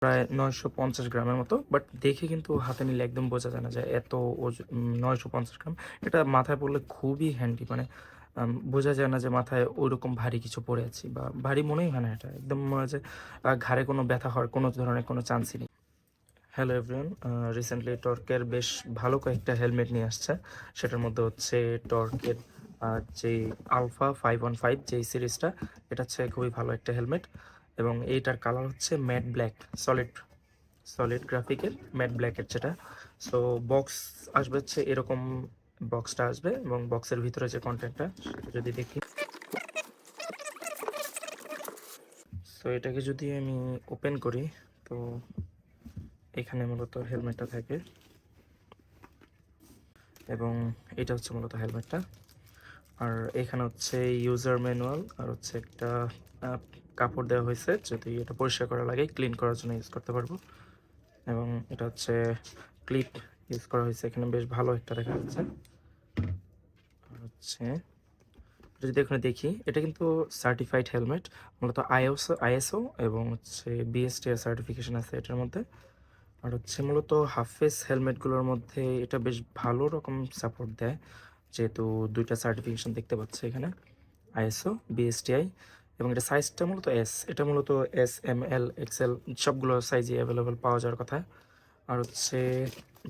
প্রায় 950 গ্রামের মতো, বাট দেখে কিন্তু হাতে নিলে একদম বোঝা যায় না যে এত 950 গ্রাম। এটা মাথায় পড়লে খুবই হ্যান্ডি, মানে বোঝা যায় না যে মাথায় ওইরকম ভারী কিছু পরে আছি, বা ভারী মনেই হয় না। এটা একদম মনে হয় যে ঘাড়ে কোনো ব্যথা হওয়ার কোনো ধরনের কোনো চান্সই নেই। হ্যালো এভরিওয়ান, রিসেন্টলি টর্কের বেশ ভালো কয়েকটা হেলমেট নিয়ে আসছে। সেটার মধ্যে হচ্ছে টর্কের যে আলফা 515 যেই সিরিজটা, এটা হচ্ছে খুবই ভালো একটা হেলমেট। এবং এইটার কালার হচ্ছে ম্যাট ব্ল্যাক, সলিড সলিড গ্রাফিকের ম্যাট ব্ল্যাকের যেটা। সো বক্স আসবে হচ্ছে এরকম, বক্সটা আসবে এবং বক্সের ভিতরে যে কন্টেন্টটা সেটা যদি দেখি, সো এটাকে যদি আমি ওপেন করি, তো এখানে মূলত হেলমেটটা থাকে এবং এটা হচ্ছে মূলত হেলমেটটা। আর এখানে হচ্ছে ইউজার ম্যানুয়াল, আর হচ্ছে একটা কাপড় দেওয়া হয়েছে, যদি এটা পরিষ্কার করা লাগে ক্লিন করার জন্য ইউজ করতে পারবো। এবং এটা হচ্ছে ক্লিপ ইউজ করা হয়েছে এখানে, বেশ ভালো একটা দেখা যাচ্ছে। আর হচ্ছে যদি এখানে দেখি, এটা কিন্তু সার্টিফাইড হেলমেট, মূলত আইএসও এবং হচ্ছে বিএসটিআই সার্টিফিকেশন আছে এটার মধ্যে। আর হচ্ছে মূলত হাফ ফেস হেলমেটগুলোর মধ্যে এটা বেশ ভালো রকম সাপোর্ট দেয়, যেহেতু দুইটা সার্টিফিকেশন দেখতে পাচ্ছে এখানে, আইএসও বিএসটিআই। এবং এটা সাইজটা মূলত এস, এটা মূলত এস এম এল এক্সেল সবগুলো সাইজে অ্যাভেলেবেল পাওয়া যাওয়ার কথা। আর হচ্ছে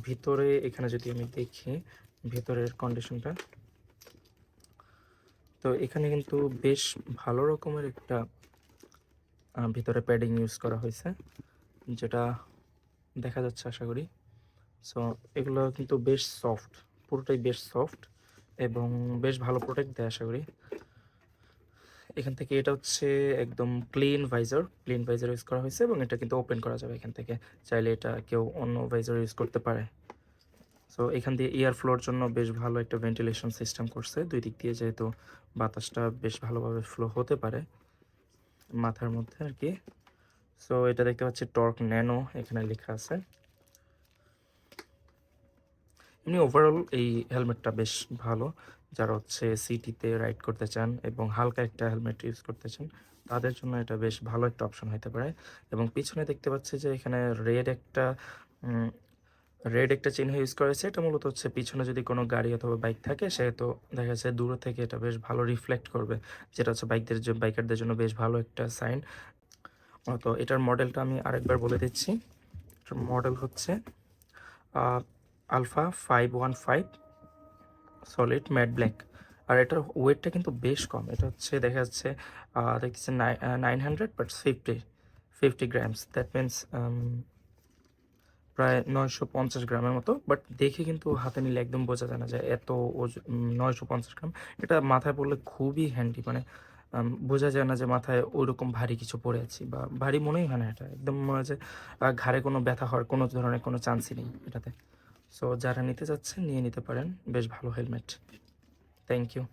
ভিতরে এখানে যদি আমি দেখি ভেতরের কন্ডিশনটা, তো এখানে কিন্তু বেশ ভালো রকমের একটা ভিতরে প্যাডিং ইউজ করা হয়েছে, যেটা দেখা যাচ্ছে আশা করি। সো এগুলো কিন্তু বেশ সফট, পুরোটাই বেশ সফট এবং বেশ ভালো প্রোটেক্ট দেয় আশা করি। এখান থেকে এটা হচ্ছে একদম ক্লিন ভাইজার ইউজ করা হয়েছে এবং এটা কিন্তু ওপেন করা যাবে এখান থেকে, চাইলে এটা কেউ অন্য ভাইজার ইউজ করতে পারে। সো এখান দিয়ে এয়ার ফ্লোর জন্য বেশ ভালো একটা ভেন্টিলেশন সিস্টেম করছে দুই দিক দিয়ে, যেহেতু বাতাসটা বেশ ভালোভাবে ফ্লো হতে পারে মাথার মধ্যে আর কি। সো এটা দেখতে পাচ্ছি টর্ক ন্যানো এখানে লেখা আছে। এমনি ওভারঅল এই হেলমেটটা বেশ ভালো, যারা হচ্ছে সিটিতে রাইড করতে চান এবং হালকা একটা হেলমেট ইউজ করতে চান, তাদের জন্য এটা বেশ ভালো একটা অপশন হতে পারে। এবং পিছনে দেখতে পাচ্ছি যে এখানে উম, রেড একটা চিহ্ন ইউজ করেছে, এটা মূলত হচ্ছে পিছনে যদি কোনো গাড়ি অথবা বাইক থাকে, সেহেতু দেখা যাচ্ছে দূর থেকে এটা বেশ ভালো রিফ্লেক্ট করবে, যেটা হচ্ছে বাইকারদের জন্য বেশ ভালো একটা সাইন। তো এটার মডেলটা আমি আরেকবার বলে দিচ্ছি। এটার মডেল হচ্ছে আলফা 515 সলিড ম্যাট ব্ল্যাক। আর এটার ওয়েটটা কিন্তু বেশ কম, এটা হচ্ছে দেখা যাচ্ছে দেখতেছে 900 বাট 50 গ্রামস, দ্যাট মিনস প্রায় 950 গ্রামের মতো। বাট দেখে কিন্তু হাতে নিলে একদম বোঝা যায় না যে এত 950 গ্রাম। এটা মাথায় পড়লে খুবই হ্যান্ডি, মানে বোঝা যায় না যে মাথায় ওইরকম ভারী কিছু পরে আছি, বা ভারী মনেই হয় না। এটা একদম মনে হয় যে ঘাড়ে কোনো ব্যথা হওয়ার কোনো ধরনের কোনো চান্সই নেই এটাতে। সো যারা নিতে চাচ্ছেন নিয়ে নিতে পারেন, বেশ ভালো হেলমেট। Thank you.